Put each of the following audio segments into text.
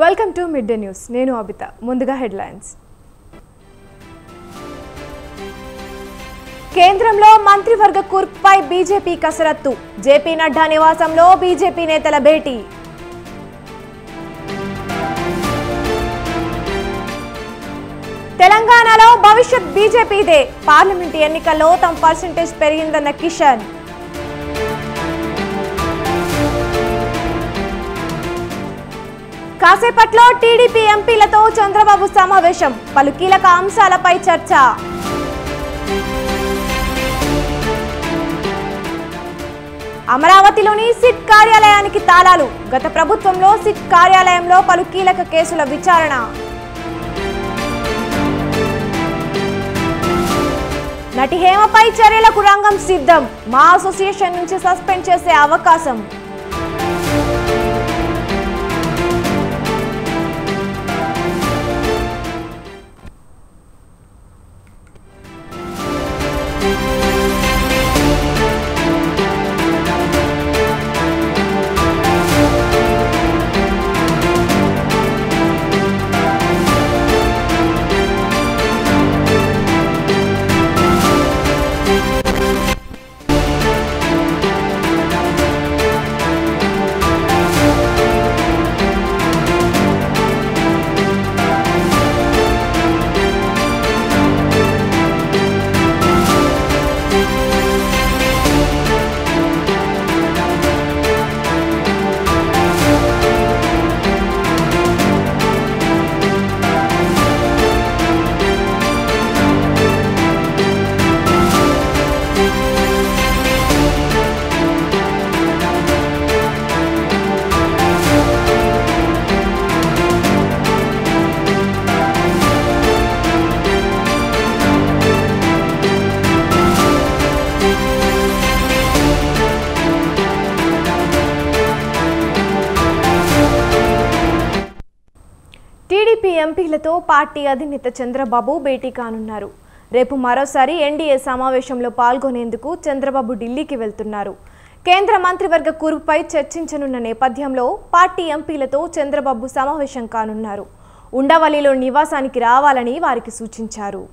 Welcome to mid day news. నేను అబిత. ముందుగా headlines. కేంద్రంలో మంత్రివర్గ కూర్పుపై బీజేపీ కసరత్తు. జేపీ నడ్డా నివాసంలో బీజేపీ నేతల భేటీ. తెలంగాణలో భవిష్యత్ బీజేపీదే. పార్లమెంటు ఎన్నికల్లో తమ పర్సెంటేజ్ పెరిగిందన్న కిషన్. కాసేపట్లో టీడీపీ ఎంపీలతో చంద్రబాబు సమావేశం. పలు కీలక అంశాలపై చర్చ. అమరావతిలోని సిట్ కార్యాలయానికి తాళాలు. గత ప్రభుత్వంలో సిట్ కార్యాలయంలో పలు కీలక కేసుల విచారణ. నటి హేమపై చర్యలకు రంగం సిద్ధం. మా అసోసియేషన్ నుంచి సస్పెండ్ చేసే అవకాశం. టీడీపీ ఎంపీలతో పార్టీ అధినేత చంద్రబాబు భేటీ కానున్నారు. రేపు మరోసారి ఎన్డీఏ సమావేశంలో పాల్గొనేందుకు చంద్రబాబు ఢిల్లీకి వెళ్తున్నారు. కేంద్ర మంత్రివర్గ కూర్పుపై చర్చించనున్న నేపథ్యంలో పార్టీ ఎంపీలతో చంద్రబాబు సమావేశం కానున్నారు. ఉండవల్లిలో నివాసానికి రావాలని వారికి సూచించారు.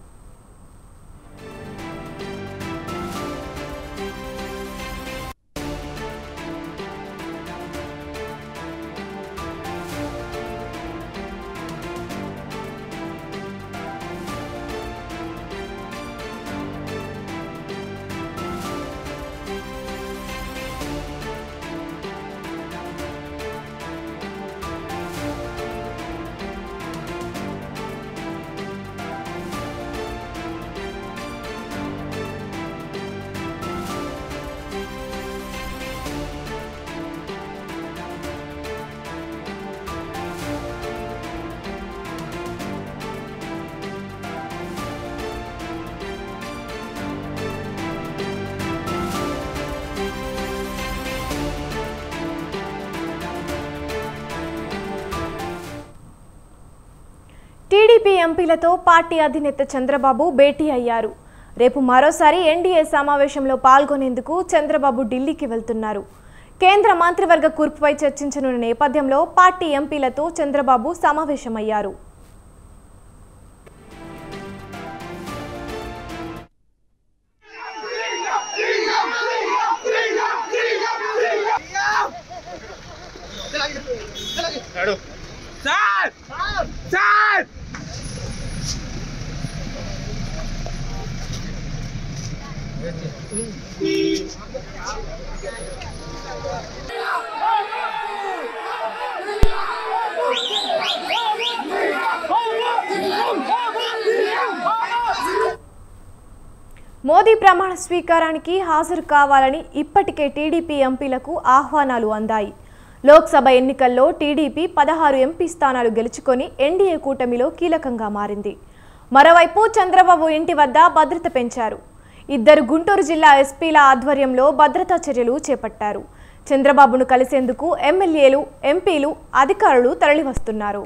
టీడీపీ ఎంపీలతో పార్టీ అధినేత చంద్రబాబు భేటీ అయ్యారు. రేపు మరోసారి ఎన్డీఏ సమావేశంలో పాల్గొనేందుకు చంద్రబాబు ఢిల్లీకి వెళ్తున్నారు. కేంద్ర మంత్రివర్గ కూర్పుపై చర్చించనున్న నేపథ్యంలో పార్టీ ఎంపీలతో చంద్రబాబు సమావేశమయ్యారు. మోదీ ప్రమాణ స్వీకారానికి హాజరు కావాలని ఇప్పటికే టీడీపీ ఎంపీలకు ఆహ్వానాలు అందాయి. లోక్సభ ఎన్నికల్లో టీడీపీ 16 ఎంపీ స్థానాలు గెలుచుకొని ఎన్డీఏ కూటమిలో కీలకంగా మారింది. మరోవైపు చంద్రబాబు ఇంటి వద్ద భద్రత పెంచారు. 2 గుంటూరు జిల్లా ఎస్పీల ఆధ్వర్యంలో భద్రతా చర్యలు చేపట్టారు. చంద్రబాబును కలిసేందుకు ఎమ్మెల్యేలు, ఎంపీలు, అధికారులు తరలివస్తున్నారు.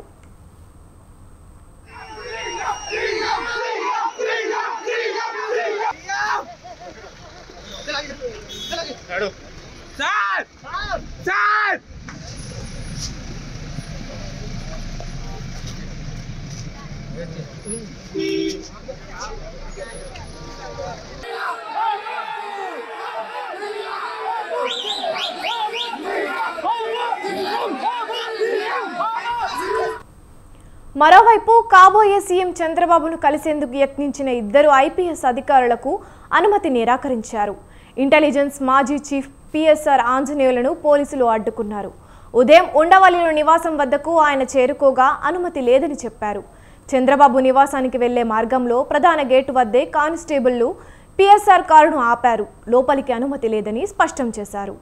మరోవైపు కాబోయే సీఎం చంద్రబాబును కలిసేందుకు యత్నించిన ఇద్దరు ఐపీఎస్ అధికారులకు అనుమతి నిరాకరించారు. ఇంటెలిజెన్స్ మాజీ చీఫ్ పిఎస్ఆర్ ఆంజనేయులను పోలీసులు అడ్డుకున్నారు. ఉదయం ఉండవల్లిలో నివాసం వద్దకు ఆయన చేరుకోగా అనుమతి లేదని చెప్పారు. చంద్రబాబు నివాసానికి వెళ్లే మార్గంలో ప్రధాన గేటు వద్దే కానిస్టేబుళ్లు పిఎస్ఆర్ కారును ఆపారు. లోపలికి అనుమతి లేదని స్పష్టం చేశారు.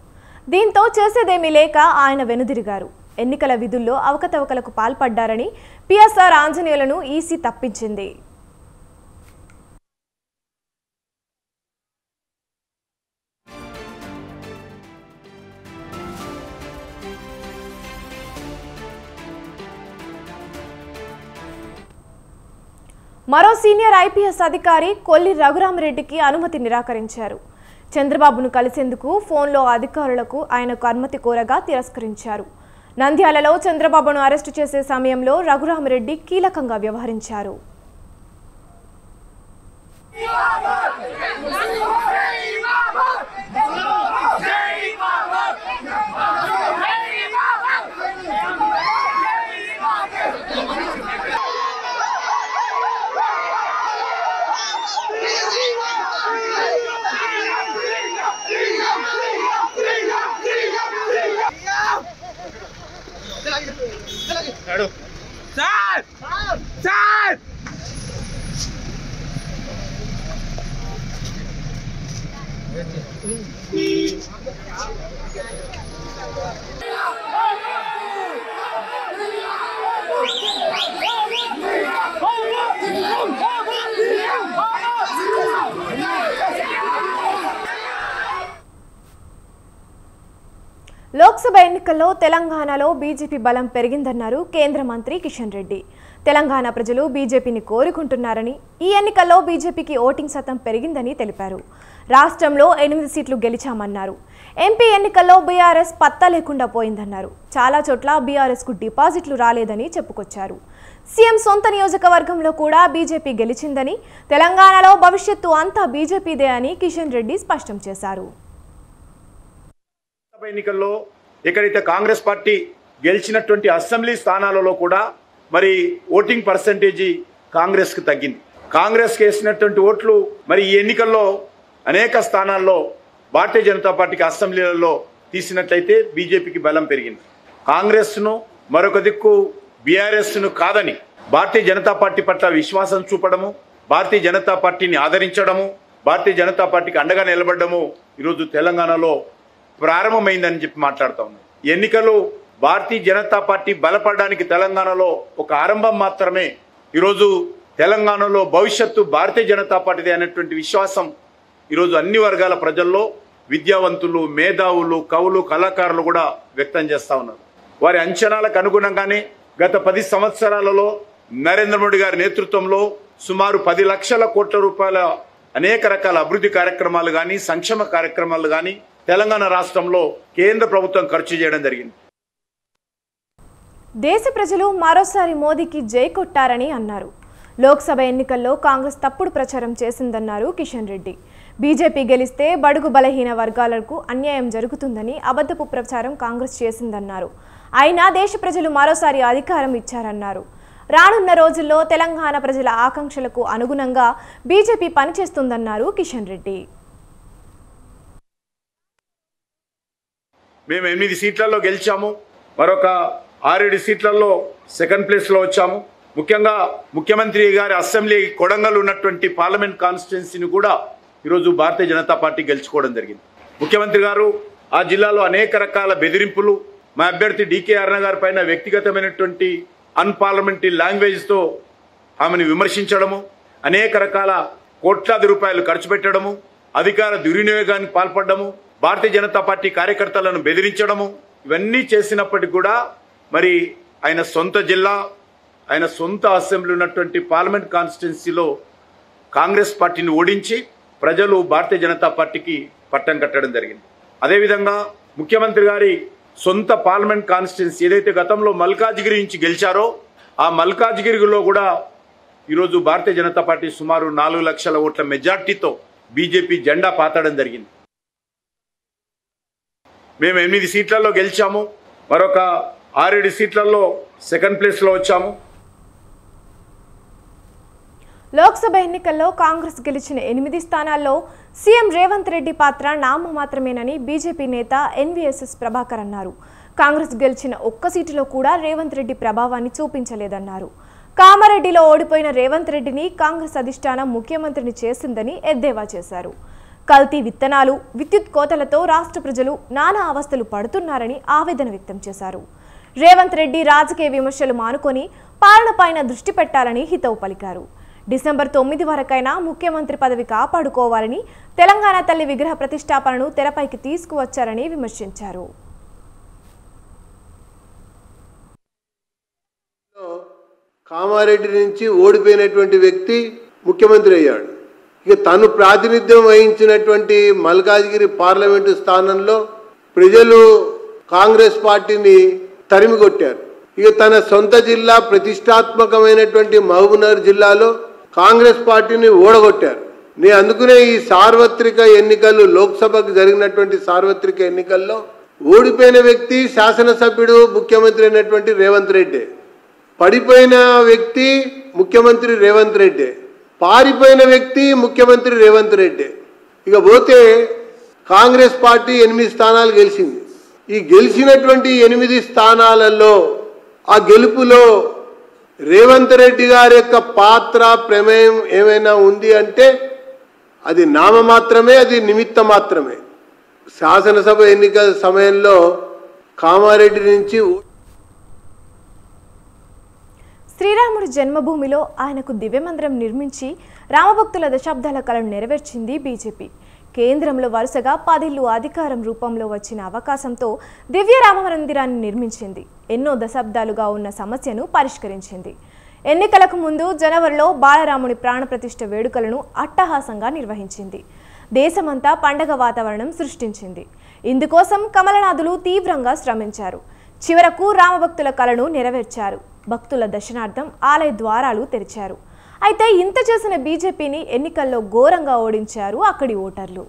దీంతో చేసేదేమీ లేక ఆయన వెనుదిరిగారు. ఎన్నికల విధుల్లో అవకతవకలకు పాల్పడ్డారని పిఎస్ఆర్ ఆంజనేయులను ఈసీ తప్పించింది. మరో సీనియర్ ఐపీఎస్ అధికారి కొల్లి రఘురామరెడ్డికి అనుమతి నిరాకరించారు. చంద్రబాబును కలిసేందుకు ఫోన్లో అధికారులకు ఆయనకు అనుమతి కోరగా తిరస్కరించారు. నంద్యాలలో చంద్రబాబును అరెస్టు చేసే సమయంలో రఘురామరెడ్డి కీలకంగా వ్యవహరించారు. లోక్సభ ఎన్నికల్లో తెలంగాణలో బీజేపీ బలం పెరిగిందన్నారు కేంద్ర మంత్రి కిషన్ రెడ్డి. తెలంగాణ ప్రజలు బీజేపీని కోరుకుంటున్నారని, ఈ ఎన్నికల్లో బీజేపీకి ఓటింగ్ శాతం పెరిగిందని తెలిపారు. రాష్ట్రంలో 8 సీట్లు గెలిచామన్నారు. ఎంపీ ఎన్నికల్లో బీఆర్ఎస్ పత్తా లేకుండా పోయిందన్నారు. చాలా చోట్ల బీఆర్ఎస్కు డిపాజిట్లు రాలేదని చెప్పుకొచ్చారు. సీఎం సొంత నియోజకవర్గంలో కూడా బీజేపీ గెలిచిందని, తెలంగాణలో భవిష్యత్తు అంతా బీజేపీదే అని కిషన్ రెడ్డి స్పష్టం చేశారు. ఎన్నికల్లో ఎక్కడైతే కాంగ్రెస్ పార్టీ గెలిచినటువంటి అసెంబ్లీ స్థానాలలో కూడా మరి ఓటింగ్ పర్సెంటేజీ కాంగ్రెస్కి తగ్గింది. కాంగ్రెస్కి వేసినటువంటి ఓట్లు మరి ఈ ఎన్నికల్లో అనేక స్థానాల్లో భారతీయ జనతా పార్టీకి అసెంబ్లీలలో తీసినట్లయితే బీజేపీకి బలం పెరిగింది. కాంగ్రెస్ను మరొక దిక్కు బీఆర్ఎస్ను కాదని భారతీయ జనతా పార్టీ పట్ల విశ్వాసం చూపడము, భారతీయ జనతా పార్టీని ఆదరించడము, భారతీయ జనతా పార్టీకి అండగా నిలబడము ఈరోజు తెలంగాణలో ప్రారంభమైందని చెప్పి మాట్లాడుతూ ఉన్నాం. ఎన్నికలు భారతీయ జనతా పార్టీ బలపడడానికి తెలంగాణలో ఒక ఆరంభం మాత్రమే. ఈరోజు తెలంగాణలో భవిష్యత్తు భారతీయ జనతా పార్టీదే అనేటువంటి విశ్వాసం ఈరోజు అన్ని వర్గాల ప్రజల్లో విద్యావంతులు, మేధావులు, కవులు, కళాకారులు కూడా వ్యక్తం చేస్తూ ఉన్నారు. వారి అంచనాలకు అనుగుణంగానే గత 10 సంవత్సరాలలో నరేంద్ర మోడీ గారి నేతృత్వంలో సుమారు 10 లక్షల కోట్ల రూపాయల అనేక రకాల అభివృద్ధి కార్యక్రమాలు కానీ, సంక్షేమ కార్యక్రమాలు కానీ తెలంగాణ రాష్ట్రంలో కేంద్ర ప్రభుత్వం ఖర్చు చేయడం జరిగింది. దేశ ప్రజలు మరోసారి మోదీకి జై కొట్టారని అన్నారు. లోక్సభ ఎన్నికల్లో కాంగ్రెస్ తప్పుడు ప్రచారం చేసిందన్నారు కిషన్ రెడ్డి. బీజేపీ గెలిస్తే బడుగు బలహీన వర్గాలకు అన్యాయం జరుగుతుందని అబద్ధపు ప్రచారం కాంగ్రెస్ చేసిందన్నారు. అయినా దేశ ప్రజలు మరోసారి అధికారం ఇచ్చారన్నారు. రానున్న రోజుల్లో తెలంగాణ ప్రజల ఆకాంక్షలకు అనుగుణంగా బీజేపీ పనిచేస్తుందన్నారు కిషన్ రెడ్డి. మేము 8 సీట్లలో గెలిచాము, మరొక 6-7 సీట్లలో సెకండ్ ప్లేస్లో వచ్చాము. ముఖ్యంగా ముఖ్యమంత్రి గారి అసెంబ్లీ కొడంగల్ ఉన్నటువంటి పార్లమెంట్ కాన్స్టిట్యున్సీని కూడా ఈరోజు భారతీయ జనతా పార్టీ గెలుచుకోవడం జరిగింది. ముఖ్యమంత్రి గారు ఆ జిల్లాలో అనేక రకాల బెదిరింపులు, మా అభ్యర్థి డీకే అరుణ గారి పైన వ్యక్తిగతమైనటువంటి అన్పార్లమెంటరీ లాంగ్వేజ్తో ఆమెను విమర్శించడము, అనేక రకాల కోట్లాది రూపాయలు ఖర్చు పెట్టడము, అధికార దుర్వినియోగానికి పాల్పడము, భారతీయ జనతా పార్టీ కార్యకర్తలను బెదిరించడము, ఇవన్నీ చేసినప్పటికీ కూడా మరి ఆయన సొంత జిల్లా, ఆయన సొంత అసెంబ్లీ ఉన్నటువంటి పార్లమెంట్ కాన్స్టిట్యున్సీలో కాంగ్రెస్ పార్టీని ఓడించి ప్రజలు భారతీయ జనతా పార్టీకి పట్టం కట్టడం జరిగింది. అదేవిధంగా ముఖ్యమంత్రి గారి సొంత పార్లమెంట్ కాన్స్టిట్యున్సీ ఏదైతే గతంలో మల్కాజ్గిరి నుంచి గెలిచారో ఆ మల్కాజ్గిరిలో కూడా ఈరోజు భారతీయ జనతా పార్టీ సుమారు 4 లక్షల ఓట్ల మెజార్టీతో బీజేపీ జెండా పాతడం జరిగింది. మేము 8 సీట్లలో గెలిచాము, మరొక 6-7 సీట్లలో సెకండ్ ప్లేస్లో వచ్చాము. లోక్సభ ఎన్నికల్లో కాంగ్రెస్ గెలిచిన 8 స్థానాల్లో సీఎం రేవంత్ రెడ్డి పాత్ర నామమాత్రమేనని బీజేపీ నేత ఎన్వీఎస్ఎస్ ప్రభాకర్ అన్నారు. కాంగ్రెస్ గెలిచిన ఒక్క సీటులో కూడా రేవంత్ రెడ్డి ప్రభావాన్ని చూపించలేదన్నారు. కామారెడ్డిలో ఓడిపోయిన రేవంత్ రెడ్డిని కాంగ్రెస్ అధిష్టానం ముఖ్యమంత్రిని చేసిందని ఎద్దేవా చేశారు. కల్తీ విత్తనాలు, విద్యుత్ కోతలతో రాష్ట్ర ప్రజలు నానా అవస్థలు పడుతున్నారని ఆవేదన వ్యక్తం చేశారు. రేవంత్ రెడ్డి రాజకీయ విమర్శలు మానుకొని పాలనపైన దృష్టి పెట్టాలని హితవు పలికారు. డిసెంబర్ 9 వరకైనా ముఖ్యమంత్రి పదవి కాపాడుకోవాలని తెలంగాణ తల్లి విగ్రహ ప్రతిష్టాపనను తెరపైకి తీసుకువచ్చారని విమర్శించారు. కామారెడ్డి నుంచి ఓడిపోయినటువంటి వ్యక్తి ముఖ్యమంత్రి అయ్యాడు. ఇక తను ప్రాతినిధ్యం వహించినటువంటి మల్కాజ్గిరి పార్లమెంటు స్థానంలో ప్రజలు కాంగ్రెస్ పార్టీని తరిమి కొట్టారు. ఇక తన సొంత జిల్లా ప్రతిష్టాత్మకమైనటువంటి మహబూబ్నగర్ జిల్లాలో కాంగ్రెస్ పార్టీని ఓడగొట్టారు. నేను అందుకునే ఈ సార్వత్రిక ఎన్నికలు, లోక్సభకు జరిగినటువంటి సార్వత్రిక ఎన్నికల్లో ఓడిపోయిన వ్యక్తి శాసనసభ్యుడు ముఖ్యమంత్రి అయినటువంటి రేవంత్ రెడ్డి, పడిపోయిన వ్యక్తి ముఖ్యమంత్రి రేవంత్ రెడ్డి, పారిపోయిన వ్యక్తి ముఖ్యమంత్రి రేవంత్ రెడ్డి. ఇక పోతే కాంగ్రెస్ పార్టీ 8 స్థానాలు గెలిచింది. ఈ గెలిచినటువంటి 8 స్థానాలలో ఆ గెలుపులో రేవంత్ రెడ్డి గారి యొక్క పాత్ర, ప్రమేయం ఏమైనా ఉంది అంటే అది నామమాత్రమే, అది నిమిత్త మాత్రమే. శాసనసభ ఎన్నికల సమయంలో కామారెడ్డి నుంచి శ్రీరాముడి జన్మభూమిలో ఆయనకు దివ్యమందిరం నిర్మించి రామభక్తుల దశాబ్దాల కలను నెరవేర్చింది బీజేపీ. కేంద్రంలో వరుసగా 10 ఏళ్లు అధికారం రూపంలో వచ్చిన అవకాశంతో దివ్య రామ మందిరాన్ని నిర్మించింది. ఎన్నో దశాబ్దాలుగా ఉన్న సమస్యను పరిష్కరించింది. ఎన్నికలకు ముందు జనవరిలో బాలరాముని ప్రాణప్రతిష్ఠ వేడుకలను అట్టహాసంగా నిర్వహించింది. దేశమంతా పండగ వాతావరణం సృష్టించింది. ఇందుకోసం కమలనాథులు తీవ్రంగా శ్రమించారు. చివరకు రామభక్తుల కలను నెరవేర్చారు. భక్తుల దర్శనార్థం ఆలయ ద్వారాలు తెరిచారు. అయితే ఇంత చేసిన బీజేపీని ఎన్నికల్లో ఘోరంగా ఓడించారు అక్కడి ఓటర్లు.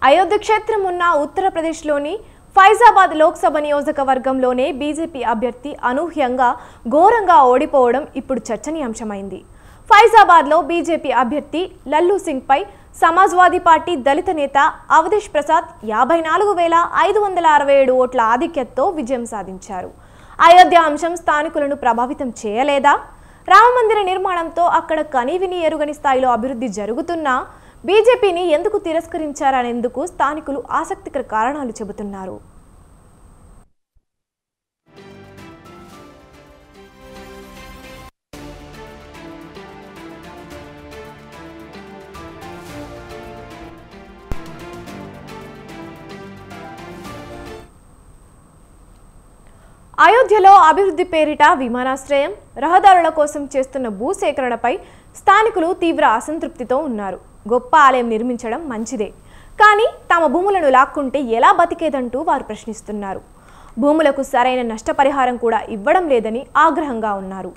అయోధ్య క్షేత్రం ఉన్న ఉత్తరప్రదేశ్లోని ఫైజాబాద్ లోక్సభ నియోజకవర్గంలోనే బీజేపీ అభ్యర్థి అనూహ్యంగా ఘోరంగా ఓడిపోవడం ఇప్పుడు చర్చనీయాంశమైంది. ఫైజాబాద్లో బీజేపీ అభ్యర్థి లల్లు సింగ్పై సమాజ్వాదీ పార్టీ దళిత నేత అవధేష్ ప్రసాద్ 54,567 ఓట్ల ఆధిక్యతతో విజయం సాధించారు. అయోధ్య అంశం స్థానికులను ప్రభావితం చేయలేదా? రామమందిర నిర్మాణంతో అక్కడ కనీవిని ఎరుగని స్థాయిలో అభివృద్ధి జరుగుతున్నా బీజేపీని ఎందుకు తిరస్కరించారనేందుకు స్థానికులు ఆసక్తికర కారణాలు చెబుతున్నారు. అయోధ్యలో అభివృద్ధి పేరిట విమానాశ్రయం, రహదారుల కోసం చేస్తున్న భూసేకరణపై స్థానికులు తీవ్ర అసంతృప్తితో ఉన్నారు. గొప్ప ఆలయం నిర్మించడం మంచిదే, కానీ తమ భూములను లాక్కుంటే ఎలా బతికేదంటూ వారు ప్రశ్నిస్తున్నారు. భూములకు సరైన నష్టపరిహారం కూడా ఇవ్వడం లేదని ఆగ్రహంగా ఉన్నారు.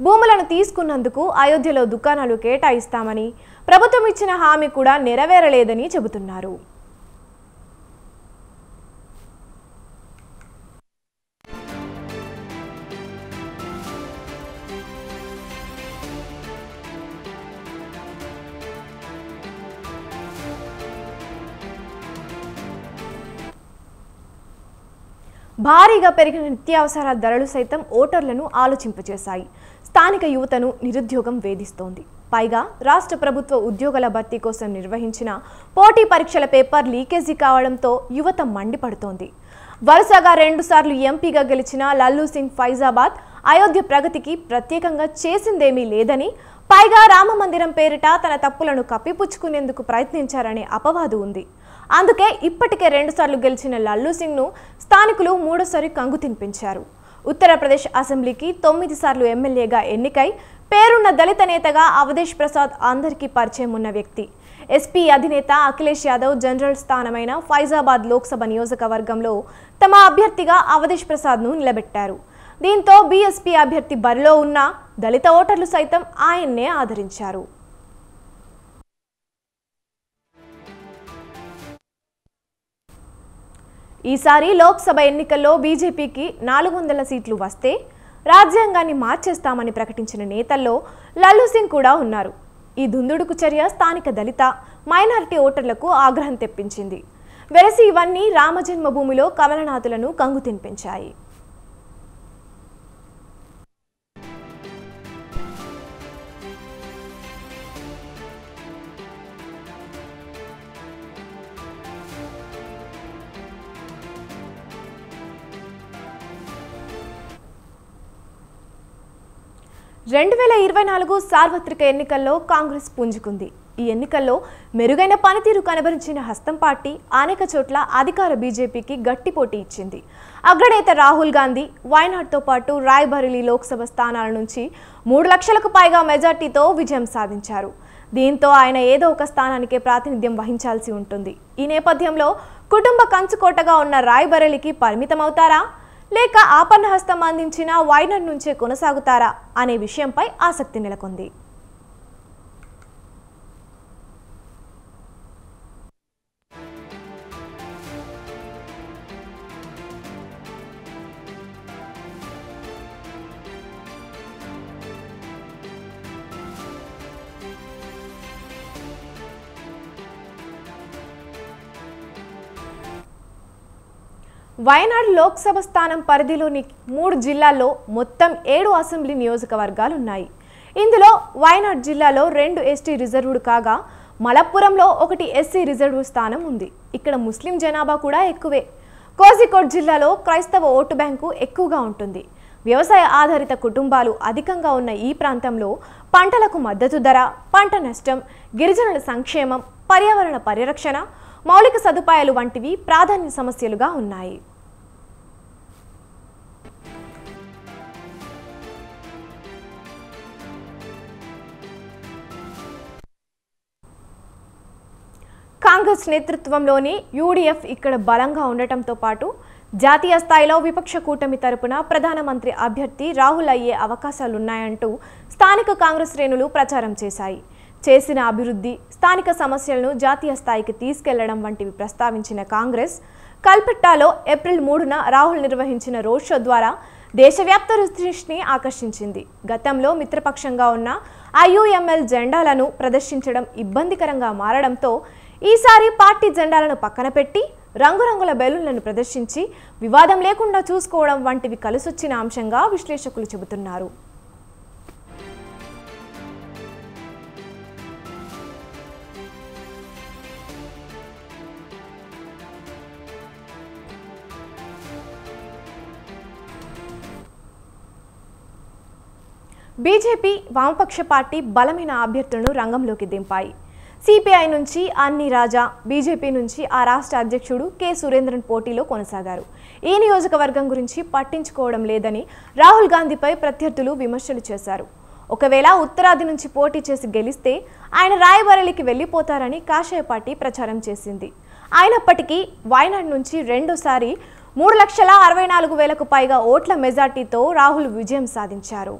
భూములను తీసుకున్నందుకు అయోధ్యలో దుకాణాలు కేటాయిస్తామని, ప్రభుత్వం ఇచ్చిన హామీ కూడా నెరవేరలేదని చెబుతున్నారు. భారీగా పెరిగిన నిత్యావసరాల ధరలు సైతం ఓటర్లను ఆలోచింపచేశాయి. స్థానిక యువతను నిరుద్యోగం వేధిస్తోంది. పైగా రాష్ట్ర ప్రభుత్వ ఉద్యోగాల భర్తీ కోసం నిర్వహించిన పోటీ పరీక్షల పేపర్ లీకేజీ కావడంతో యువత మండిపడుతోంది. వరుసగా 2 సార్లు ఎంపీగా గెలిచిన లల్లు సింగ్ ఫైజాబాద్ అయోధ్య ప్రగతికి ప్రత్యేకంగా చేసిందేమీ లేదని, పైగా రామమందిరం పేరిట తన తప్పులను కప్పిపుచ్చుకునేందుకు ప్రయత్నించారనే అపవాదు ఉంది. అందుకే ఇప్పటికే 2 సార్లు గెలిచిన లల్లు సింగ్ను స్థానికులు 3వ కంగు తినిపించారు. ఉత్తరప్రదేశ్ అసెంబ్లీకి 9 సార్లు ఎమ్మెల్యేగా ఎన్నికై పేరున్న దళిత నేతగా అవధేష్ ప్రసాద్ అందరికీ పరిచయం ఉన్న వ్యక్తి. ఎస్పీ అధినేత అఖిలేష్ యాదవ్ జనరల్ స్థానమైన ఫైజాబాద్ లోక్సభ నియోజకవర్గంలో తమ అభ్యర్థిగా అవధేష్ ప్రసాద్ను నిలబెట్టారు. దీంతో బీఎస్పీ అభ్యర్థి బరిలో ఉన్న దళిత ఓటర్లు సైతం ఆయన్నే ఆదరించారు. ఈసారి లోక్సభ ఎన్నికల్లో బీజేపీకి 400 సీట్లు వస్తే రాజ్యాంగాన్ని మార్చేస్తామని ప్రకటించిన నేతల్లో లల్లు సింగ్ కూడా ఉన్నారు. ఈ దుందుడుకు చర్య స్థానిక దళిత మైనారిటీ ఓటర్లకు ఆగ్రహం తెప్పించింది. వెరసి ఇవన్నీ రామజన్మభూమిలో కమలనాథులను కంగు తినిపించాయి. రెండు 2024 సార్వత్రిక ఎన్నికల్లో కాంగ్రెస్ పుంజుకుంది. ఈ ఎన్నికల్లో మెరుగైన పనితీరు కనబరిచిన హస్తం పార్టీ అనేక చోట్ల అధికార బీజేపీకి గట్టి పోటీ ఇచ్చింది. అగ్రనేత రాహుల్ గాంధీ వయనాడ్తో పాటు రాయ్బరేలీ లోక్సభ స్థానాల నుంచి 3 లక్షలకు పైగా మెజార్టీతో విజయం సాధించారు. దీంతో ఆయన ఏదో ఒక స్థానానికే ప్రాతినిధ్యం వహించాల్సి ఉంటుంది. ఈ నేపథ్యంలో కుటుంబ కంచుకోటగా ఉన్న రాయ్బరేలీకి పరిమితమవుతారా లేక ఆపన్న హస్తం అందించిన వయనాడ్ నుంచే కొనసాగుతారా అనే విషయంపై ఆసక్తి నెలకొంది. వయనాడ్ లోక్సభ స్థానం పరిధిలోని 3 జిల్లాల్లో మొత్తం 7 అసెంబ్లీ నియోజకవర్గాలు ఉన్నాయి. ఇందులో వయనాడ్ జిల్లాలో 2 ఎస్టీ రిజర్వ్డ్ కాగా మలప్పురంలో 1 ఎస్సీ రిజర్వ్డ్ స్థానం ఉంది. ఇక్కడ ముస్లిం జనాభా కూడా ఎక్కువే. కోజికోడ్ జిల్లాలో క్రైస్తవ ఓటు బ్యాంకు ఎక్కువగా ఉంటుంది. వ్యవసాయ ఆధారిత కుటుంబాలు అధికంగా ఉన్న ఈ ప్రాంతంలో పంటలకు మద్దతు ధర, పంట నష్టం, గిరిజనుల సంక్షేమం, పర్యావరణ పరిరక్షణ, మౌలిక సదుపాయాలు వంటివి ప్రాధాన్య సమస్యలుగా ఉన్నాయి. కాంగ్రెస్ నేతృత్వంలోని యూడీఎఫ్ ఇక్కడ బలంగా ఉండటంతో పాటు జాతీయ స్థాయిలో విపక్ష కూటమి తరపున ప్రధానమంత్రి అభ్యర్థి రాహుల్ అయ్యే అవకాశాలున్నాయంటూ స్థానిక కాంగ్రెస్ శ్రేణులు ప్రచారం చేశాయి. చేసిన అభివృద్ధి, స్థానిక సమస్యలను జాతీయ స్థాయికి తీసుకెళ్లడం వంటివి ప్రస్తావించిన కాంగ్రెస్ కల్పెట్టాలో ఏప్రిల్ 3న రాహుల్ నిర్వహించిన రోడ్ షో ద్వారా దేశవ్యాప్త దృష్టిని ఆకర్షించింది. గతంలో మిత్రపక్షంగా ఉన్న ఐయుఎంఎల్ జెండాలను ప్రదర్శించడం ఇబ్బందికరంగా మారడంతో ఈసారి పార్టీ జెండాలను పక్కన పెట్టి రంగురంగుల బెలూన్లను ప్రదర్శించి వివాదం లేకుండా చూసుకోవడం వంటివి కలిసొచ్చిన అంశంగా విశ్లేషకులు చెబుతున్నారు. బీజేపీ, వామపక్ష పార్టీ బలమైన అభ్యర్థులను రంగంలోకి దింపాయి. సిపిఐ నుంచి అన్ని రాజా, బీజేపీ నుంచి ఆ రాష్ట్ర అధ్యక్షుడు కె సురేంద్రన్ పోటీలో కొనసాగారు. ఈ నియోజకవర్గం గురించి పట్టించుకోవడం లేదని రాహుల్ గాంధీపై ప్రత్యర్థులు విమర్శలు చేశారు. ఒకవేళ ఉత్తరాది నుంచి పోటీ చేసి గెలిస్తే ఆయన రాయ్బరేలీకి వెళ్లిపోతారని కాషాయ పార్టీ ప్రచారం చేసింది. అయినప్పటికీ వయనాడ్ నుంచి రెండోసారి 3,64,000కు పైగా ఓట్ల మెజార్టీతో రాహుల్ విజయం సాధించారు.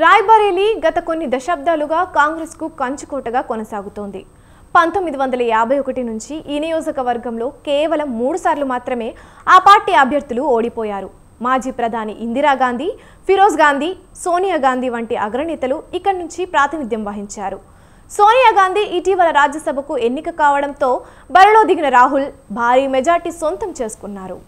రాయ్బరేలీ గత కొన్ని దశాబ్దాలుగా కాంగ్రెస్కు కంచుకోటగా కొనసాగుతోంది. 1951 నుంచి ఈ నియోజకవర్గంలో కేవలం 3 సార్లు మాత్రమే ఆ పార్టీ అభ్యర్థులు ఓడిపోయారు. మాజీ ప్రధాని ఇందిరాగాంధీ, ఫిరోజ్ గాంధీ, సోనియా గాంధీ వంటి అగ్రనేతలు ఇక్కడి నుంచి ప్రాతినిధ్యం వహించారు. సోనియా గాంధీ ఇటీవల రాజ్యసభకు ఎన్నిక కావడంతో బరిలో దిగిన రాహుల్ భారీ మెజార్టీ సొంతం చేసుకున్నారు.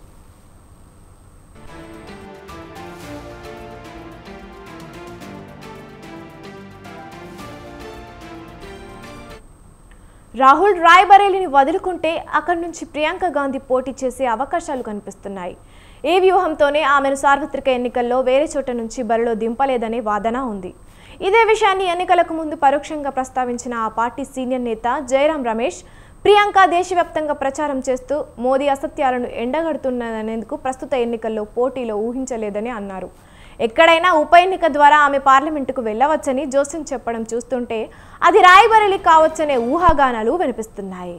రాహుల్ రాయ్బరేలీని వదులుకుంటే అక్కడి నుంచి ప్రియాంక గాంధీ పోటీ చేసే అవకాశాలు కనిపిస్తున్నాయి. ఈ వ్యూహంతోనే ఆమెను సార్వత్రిక ఎన్నికల్లో వేరే చోట నుంచి బరిలో దింపలేదనే వాదన ఉంది. ఇదే విషయాన్ని ఎన్నికలకు ముందు పరోక్షంగా ప్రస్తావించిన ఆ పార్టీ సీనియర్ నేత జయరాం రమేష్, ప్రియాంక దేశవ్యాప్తంగా ప్రచారం చేస్తూ మోదీ అసత్యాలను ఎండగడుతున్నదనేందుకు ప్రస్తుత ఎన్నికల్లో పోటీలో ఊహించలేదని అన్నారు. ఎక్కడైనా ఉప ఎన్నిక ద్వారా ఆమె పార్లమెంటుకు వెళ్లవచ్చని జోస్యం చెప్పడం చూస్తుంటే అది రాయ్బరేలీ కావచ్చనే ఊహాగానాలు వినిపిస్తున్నాయి.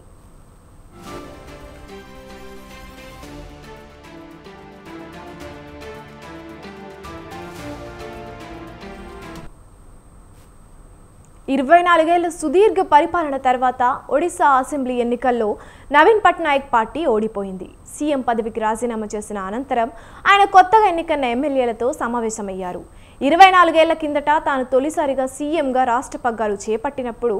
24 ఏళ్ల సుదీర్ఘ పరిపాలన తర్వాత ఒడిశా అసెంబ్లీ ఎన్నికల్లో నవీన్ పట్నాయక్ పార్టీ ఓడిపోయింది. సీఎం పదవికి రాజీనామా చేసిన అనంతరం ఆయన కొత్తగా ఎన్నికైన ఎమ్మెల్యేలతో సమావేశమయ్యారు. 24 ఏళ్ల కిందట తాను తొలిసారిగా సీఎంగా రాష్ట్ర పగ్గాలు చేపట్టినప్పుడు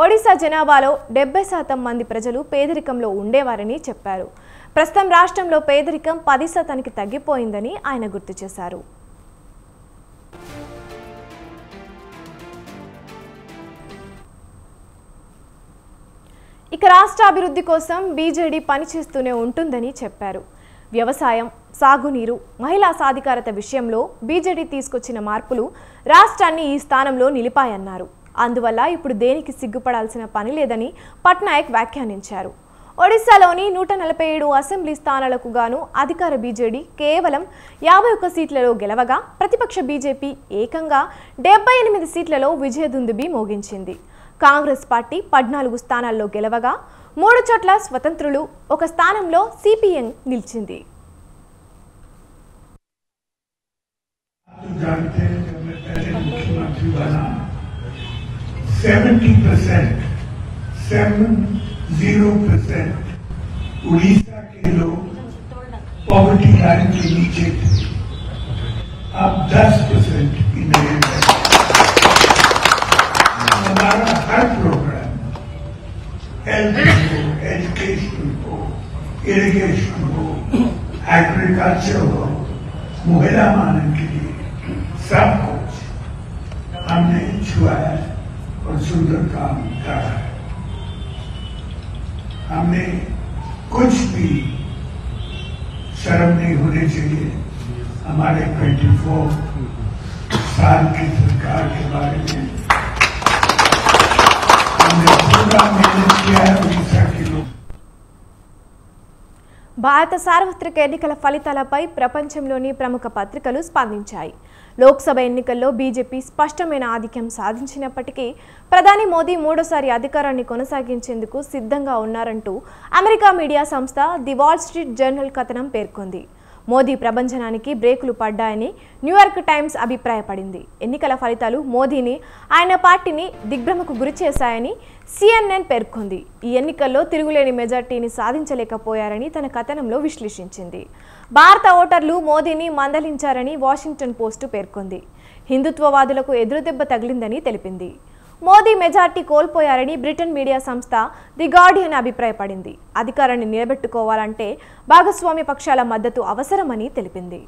ఒడిశా జనాభాలో 70% మంది ప్రజలు పేదరికంలో ఉండేవారని చెప్పారు. ప్రస్తుతం రాష్ట్రంలో పేదరికం 10%కి తగ్గిపోయిందని ఆయన గుర్తు చేశారు. ఇక రాష్ట్ర అభివృద్ధి కోసం బీజేడీ పనిచేస్తూనే ఉంటుందని చెప్పారు. వ్యవసాయం, సాగునీరు, మహిళా సాధికారత విషయంలో బీజేడీ తీసుకొచ్చిన మార్పులు రాష్ట్రాన్ని ఈ స్థానంలో నిలిపాయన్నారు. అందువల్ల ఇప్పుడు దేనికి సిగ్గుపడాల్సిన పని లేదని పట్నాయక్ వ్యాఖ్యానించారు. ఒడిశాలోని 147 అసెంబ్లీ స్థానాలకు గాను అధికార బీజేడీ కేవలం 51 సీట్లలో గెలవగా ప్రతిపక్ష బీజేపీ ఏకంగా 78 సీట్లలో విజయదుందుబి మోగించింది. కాంగ్రెస్ పార్టీ 14 స్థానాల్లో గెలవగా 3 చోట్ల స్వతంత్రులు, 1 స్థానంలో సిపిఎం నిలిచింది. उड़ीसा के लोग पॉवर्टी लाइन के नीचे थे, अब 10% की नए। हमारा हर प्रोग्राम हेल्थ हो, एजुकेशन हो, इरिगेशन हो, एग्रीकल्चर हो, महिला मानव के लिए सब कुछ हमने छुआया और सुंदर काम करा है। हमने कुछ भी शर्म नहीं होनी चाहिए हमारे 24 साल की सरकार के बारे में। हमने पूरा मेहनत किया है उड़ीसा के लोग। భారత సార్వత్రిక ఎన్నికల ఫలితాలపై ప్రపంచంలోని ప్రముఖ పత్రికలు స్పందించాయి. లోక్సభ ఎన్నికల్లో బీజేపీ స్పష్టమైన ఆధిక్యం సాధించినప్పటికీ ప్రధాని మోదీ మూడోసారి అధికారాన్ని కొనసాగించేందుకు సిద్ధంగా ఉన్నారంటూ అమెరికా మీడియా సంస్థ ది వాల్ స్ట్రీట్ జర్నల్ కథనం పేర్కొంది. మోదీ ప్రభంజనానికి బ్రేకులు పడ్డాయని న్యూయార్క్ టైమ్స్ అభిప్రాయపడింది. ఎన్నికల ఫలితాలు మోదీని, ఆయన పార్టీని దిగ్భ్రమకు గురి చేశాయని CNN పేర్కొంది. ఈ ఎన్నికల్లో తిరుగులేని మెజార్టీని సాధించలేకపోయారని తన కథనంలో విశ్లేషించింది. భారత ఓటర్లు మోదీని మందలించారని వాషింగ్టన్ పోస్టు పేర్కొంది. హిందుత్వవాదులకు ఎదురుదెబ్బ తగిలిందని తెలిపింది. మోదీ మెజార్టీ కోల్పోయారని బ్రిటన్ మీడియా సంస్థ ది గార్డియన్ అభిప్రాయపడింది. అధికారాన్ని నిలబెట్టుకోవాలంటే భాగస్వామ్య పక్షాల మద్దతు అవసరమని తెలిపింది.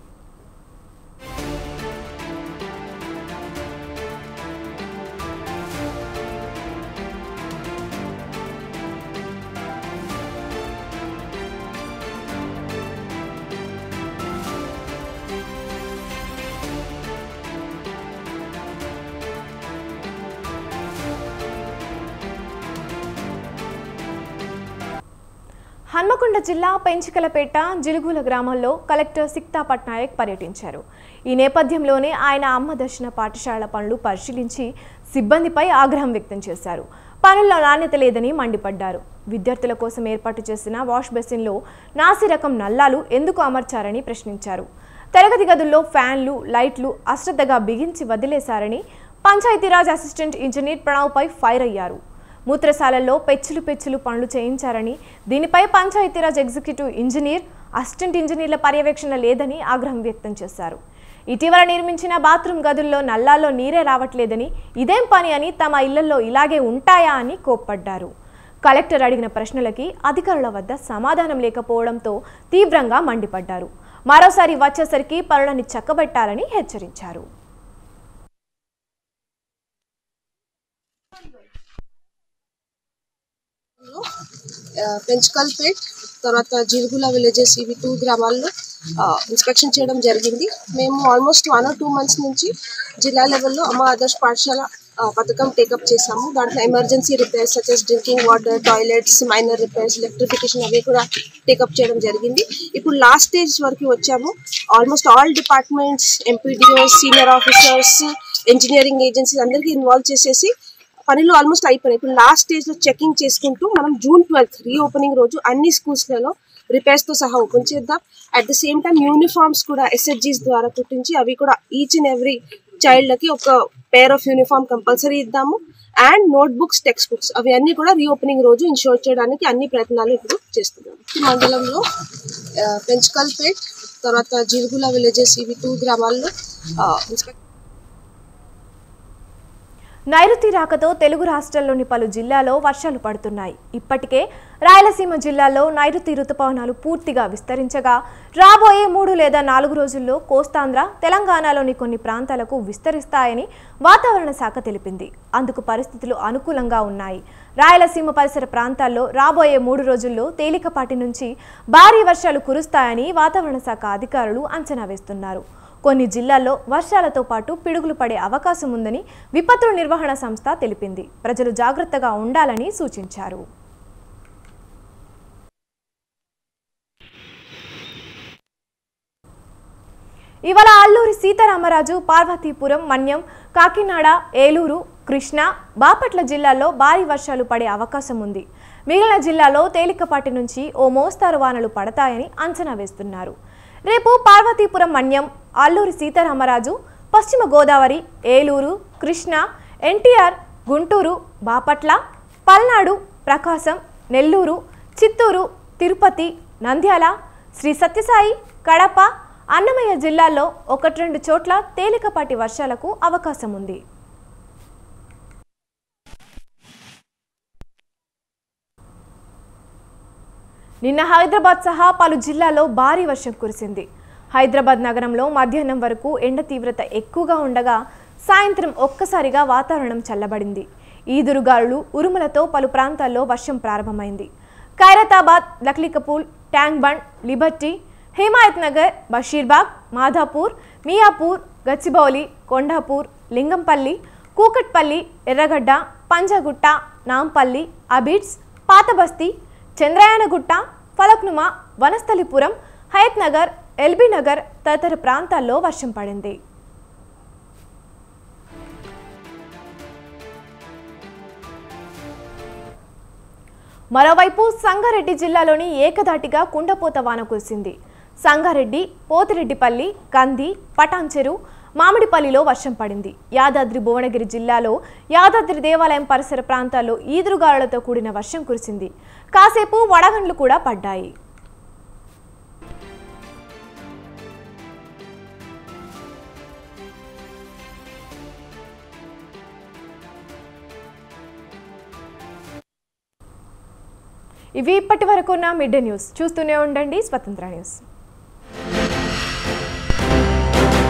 హన్మకొండ జిల్లా పెంచికలపేట జిలుగుల గ్రామంలో కలెక్టర్ సిక్తా పట్నాయక్ పర్యటించారు. ఈ నేపథ్యంలోనే ఆయన అమ్మ దర్శన పాఠశాల పనులు పరిశీలించి సిబ్బందిపై ఆగ్రహం వ్యక్తం చేశారు. పనుల్లో నాణ్యత లేదని మండిపడ్డారు. విద్యార్థుల కోసం ఏర్పాటు చేసిన వాష్ బేసిన్లో నాసి రకం నల్లాలు ఎందుకు అమర్చారని ప్రశ్నించారు. తరగతి గదుల్లో ఫ్యాన్లు, లైట్లు అశ్రద్ధగా బిగించి వదిలేశారని పంచాయతీరాజ్ అసిస్టెంట్ ఇంజనీర్ ప్రణవ్పై ఫైర్ అయ్యారు. మూత్రశాలల్లో పెచ్చులు పనులు చేయించారని, దీనిపై పంచాయతీరాజ్ ఎగ్జిక్యూటివ్ ఇంజనీర్, అసిస్టెంట్ ఇంజనీర్ల పర్యవేక్షణ లేదని ఆగ్రహం వ్యక్తం చేశారు. ఇటీవల నిర్మించిన బాత్రూమ్ గదుల్లో నల్లాల్లో నీరే రావట్లేదని, ఇదేం పని అని, తమ ఇళ్లలో ఇలాగే ఉంటాయా అని కోప్పడ్డారు. కలెక్టర్ అడిగిన ప్రశ్నలకి అధికారుల వద్ద సమాధానం లేకపోవడంతో తీవ్రంగా మండిపడ్డారు. మరోసారి వచ్చేసరికి పనులని చక్కబెట్టాలని హెచ్చరించారు. పెంచుకల్పేట్ తర్వాత జిలుగుల విలేజెస్ ఇవి 2 గ్రామాల్లో ఇన్స్పెక్షన్ చేయడం జరిగింది. మేము ఆల్మోస్ట్ 1 or 2 months నుంచి జిల్లా లెవెల్లో అమ్మ ఆదర్శ్ పాఠశాల పథకం టేకప్ చేసాము. దాంట్లో emergency repairs such as drinking water, toilets, minor repairs, electrification అవి కూడా టేకప్ చేయడం జరిగింది. ఇప్పుడు లాస్ట్ స్టేజ్ వరకు వచ్చాము. Almost all departments, MPDOs, senior officers, engineering agencies అందరికీ ఇన్వాల్వ్ చేసేసి పనులు ఆల్మోస్ట్ అయిపోయినాయి. ఇప్పుడు లాస్ట్ స్టేజ్ లో చెకింగ్ చేసుకుంటూ మనం June 12th రీఓపెనింగ్ రోజు అన్ని స్కూల్స్లలో రిపేర్స్ తో సహా ఓపెన్ చేద్దాం. At the same time uniforms కూడా SHGs ద్వారా కుట్టించి అవి కూడా ఈచ్ అండ్ ఎవ్రీ చైల్డ్ కి ఒక పేర్ ఆఫ్ యూనిఫామ్ కంపల్సరీ ఇద్దాము. అండ్ నోట్బుక్స్, టెక్స్ట్ బుక్స్ అవి అన్ని కూడా రీఓపెనింగ్ రోజు ఇన్షూర్ చేయడానికి అన్ని ప్రయత్నాలు ఇప్పుడు చేస్తున్నాం. ఈ మండలంలో పెంచుకల్పేట్, తర్వాత జిలుగుల విలేజెస్, ఇవి 2 గ్రామాల్లో నైరుతి రాకతో తెలుగు రాష్ట్రాల్లోని పలు జిల్లాల్లో వర్షాలు పడుతున్నాయి. ఇప్పటికే రాయలసీమ జిల్లాల్లో నైరుతి రుతుపవనాలు పూర్తిగా విస్తరించగా రాబోయే 3 లేదా 4 రోజుల్లో కోస్తాంధ్ర, తెలంగాణలోని కొన్ని ప్రాంతాలకు విస్తరిస్తాయని వాతావరణ శాఖ తెలిపింది. అందుకు పరిస్థితులు అనుకూలంగా ఉన్నాయి. రాయలసీమ పరిసర ప్రాంతాల్లో రాబోయే 3 రోజుల్లో తేలికపాటి నుంచి భారీ వర్షాలు కురుస్తాయని వాతావరణ శాఖ అధికారులు అంచనా వేస్తున్నారు. కొన్ని జిల్లాల్లో వర్షాలతో పాటు పిడుగులు పడే అవకాశం ఉందని విపత్తుల నిర్వహణ సంస్థ తెలిపింది. ప్రజలు జాగ్రత్తగా ఉండాలని సూచించారు. ఇవాళ అల్లూరి సీతారామరాజు, పార్వతీపురం, మన్యం, కాకినాడ, ఏలూరు, కృష్ణా, బాపట్ల జిల్లాల్లో భారీ వర్షాలు పడే అవకాశం ఉంది. మిగిలిన జిల్లాల్లో తేలికపాటి నుంచి ఓ మోస్తారు వానలు పడతాయని అంచనా వేస్తున్నారు. రేపు పార్వతీపురం, మన్యం, అల్లూరి సీతారామరాజు, పశ్చిమ గోదావరి, ఏలూరు, కృష్ణా, ఎన్టీఆర్, గుంటూరు, బాపట్ల, పల్నాడు, ప్రకాశం, నెల్లూరు, చిత్తూరు, తిరుపతి, నంద్యాల, శ్రీ సత్యసాయి, కడప, అన్నమయ్య జిల్లాల్లో 1-2 చోట్ల తేలికపాటి వర్షాలకు అవకాశం ఉంది. నిన్న హైదరాబాద్ సహా పలు జిల్లాల్లో భారీ వర్షం కురిసింది. హైదరాబాద్ నగరంలో మధ్యాహ్నం వరకు ఎండ తీవ్రత ఎక్కువగా ఉండగా సాయంత్రం ఒక్కసారిగా వాతావరణం చల్లబడింది. ఈదురుగాలులు, ఉరుములతో పలు ప్రాంతాల్లో వర్షం ప్రారంభమైంది. Khairatabad, Lakdikapul, Tank Bund, Liberty, Himayat Nagar, Basheerbagh, Madhapur, Miyapur, Gachibowli, Kondapur, Lingampally, Kukatpally, Erragadda, Panjagutta, Nampally, Abids, Pathabasti, Chandrayangutta, Falaknuma, Vanasthalipuram, Hayath Nagar, LB Nagar తదితర ప్రాంతాల్లో వర్షం పడింది. మరోవైపు సంగారెడ్డి జిల్లాలోని ఏకధాటిగా కుండపోత వాన కురిసింది. సంగారెడ్డి, పోతిరెడ్డిపల్లి, కంది, పటాన్చెరు, మామిడిపల్లిలో వర్షం పడింది. యాదాద్రి భువనగిరి జిల్లాలో యాదాద్రి దేవాలయం పరిసర ప్రాంతాల్లో ఈదురుగాలులతో కూడిన వర్షం కురిసింది. కాసేపు వడగండ్లు కూడా పడ్డాయి. ఇవి ఇప్పటి వరకు ఉన్న మిడ్ న్యూస్. చూస్తూనే ఉండండి స్వతంత్ర న్యూస్.